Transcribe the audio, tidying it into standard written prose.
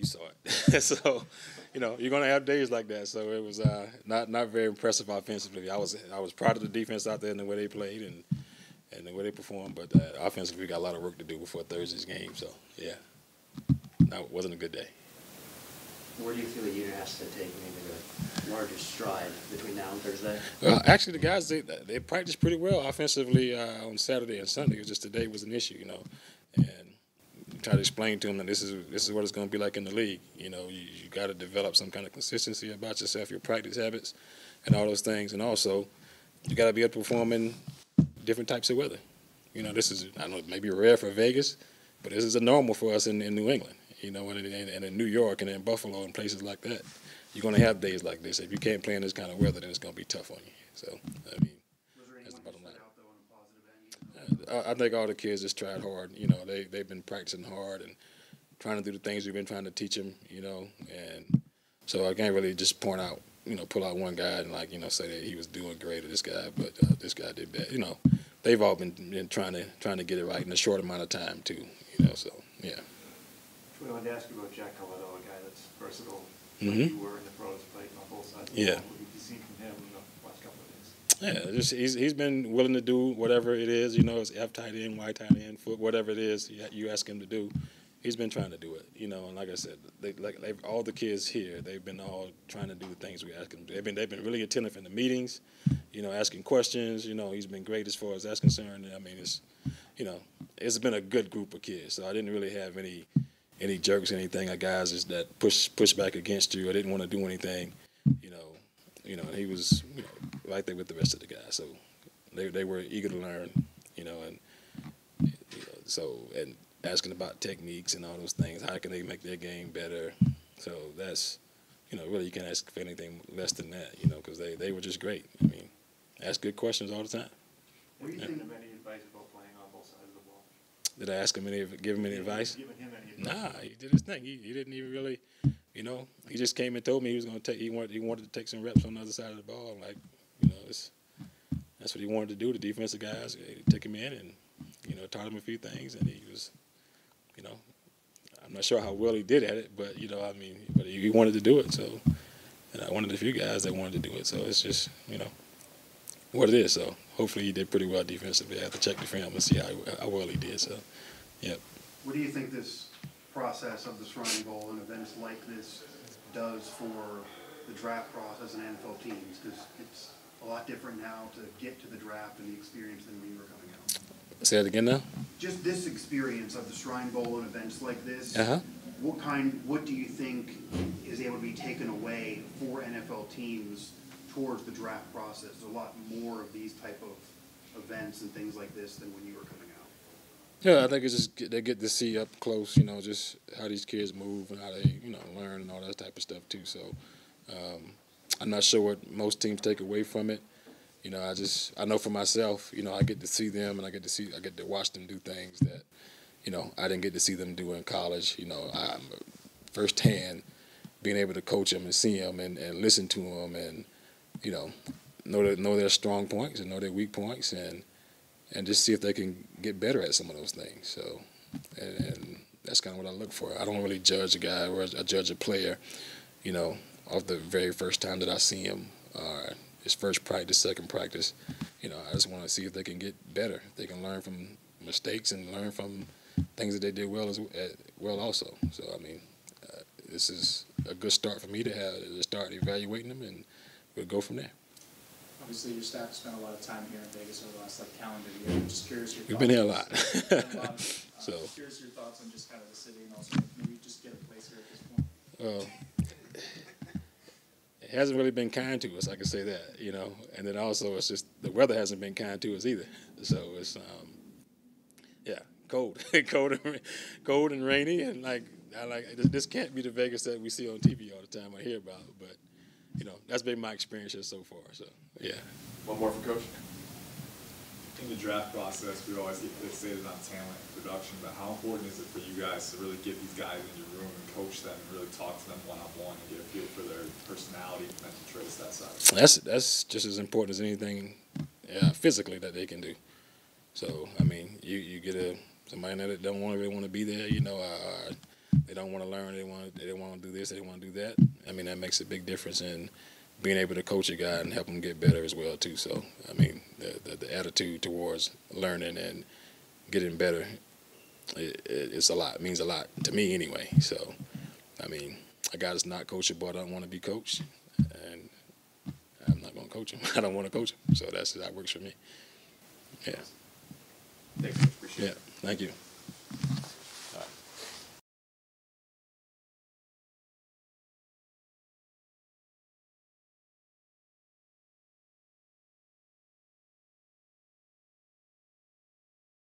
you saw it. So, you're going to have days like that. So it was not very impressive offensively. I was proud of the defense out there and the way they played and the way they performed. But offensively, we got a lot of work to do before Thursday's game. So yeah, no, it wasn't a good day. Where do you feel the unit has to take maybe the largest stride between now and Thursday? Well, actually, the guys they practiced pretty well offensively on Saturday and Sunday. It was just today was an issue, and try to explain to them that this is what it's going to be like in the league. You got to develop some kind of consistency about yourself, your practice habits, and all those things, and also you got to be able to perform in different types of weather. This is, I know, maybe rare for Vegas, but this is a normal for us in New England. And in New York and in Buffalo and places like that, you're going to have days like this. If you can't play in this kind of weather, then it's going to be tough on you. So, I mean, that's the bottom line. I think all the kids just tried hard. They've been practicing hard and trying to do the things we've been trying to teach them. And so I can't really just pull out one guy and say that he was doing great or this guy, but this guy did bad. They've all been trying to get it right in a short amount of time too. So yeah. I wanted to ask you about Jack Colletto, a guy that's versatile, Mm-hmm. like you were in the pros, playing on both sides of the ball. What have you seen from him in the last couple of days? Yeah, he's been willing to do whatever it is, it's F tight end, Y tight end, foot, whatever it is you ask him to do. He's been trying to do it, and like I said, all the kids here, they've been all trying to do the things we ask them to do. They've been really attentive in the meetings, asking questions. He's been great as far as that's concerned. I mean, it's been a good group of kids. So I didn't really have any jerks, anything, or guys that push back against you or didn't want to do anything, and he was right there with the rest of the guys. So they were eager to learn, and and asking about techniques and all those things. How can they make their game better? So that's really you can't ask for anything less than that, because they were just great. I mean, ask good questions all the time. What do you think of any advice about playing on both sides of the ball? Did I ask him give him any advice? Giving him any advice? Nah, he did his thing. He didn't even really, he just came and told me he was going to take. He wanted to take some reps on the other side of the ball. Like, that's what he wanted to do. The defensive guys took him in and taught him a few things, and he was, I'm not sure how well he did at it, but but he wanted to do it. So, and I wanted a few guys that wanted to do it. So it's just what it is. So hopefully he did pretty well defensively. I have to check the film and see how well he did. So, yeah. What do you think this process of the Shrine Bowl and events like this does for the draft process and NFL teams? Because it's a lot different now to get to the draft and the experience than when you were coming out. Say it again now. Just this experience of the Shrine Bowl and events like this. Uh-huh. What do you think is able to be taken away for NFL teams towards the draft process? There's a lot more of these type of events and things like this than when you were coming out. Yeah, I think it's just they get to see up close, just how these kids move and how they, learn and all that type of stuff too. So I'm not sure what most teams take away from it. I know for myself, I get to see them and I get to watch them do things that, I didn't get to see them do in college. I'm firsthand being able to coach them and see them and listen to them and, know their strong points and know their weak points and just see if they can get better at some of those things. So, and that's kind of what I look for. I don't really judge a guy or I judge a player, off the very first time that I see him, his first practice, second practice. I just want to see if they can get better. If they can learn from mistakes and learn from things that they did well also. So, this is a good start for me to start evaluating them, and we'll go from there. Obviously, your staff has spent a lot of time here in Vegas over the last calendar year. I'm just curious your thoughts. We've been here a lot. So, just curious your thoughts on just kind of the city and also maybe just get a place here at this point. It hasn't really been kind to us, I can say that, And then also it's just the weather hasn't been kind to us either. So it's, cold. cold and rainy. And this can't be the Vegas that we see on TV all the time I hear about. But, that's been my experience here so far. So, yeah. One more for Coach. In the draft process, we always get fixated on talent and production, but how important is it for you guys to really get these guys in your room and coach them and really talk to them one-on-one and get a feel for their personality and mental traits, that side? That's just as important as anything physically that they can do. So, you get somebody that don't really want to be there, they don't want to learn, they don't want to do this, they want to do that. I mean, that makes a big difference in being able to coach a guy and help him get better as well too. So I mean, the attitude towards learning and getting better, it's a lot. It means a lot to me anyway. So I mean, a guy that's not coachable doesn't want to be coached, and I'm not going to coach him. I don't want to coach him. So that works for me. Yeah. Thanks, Coach. Appreciate Yeah. it. Thank you.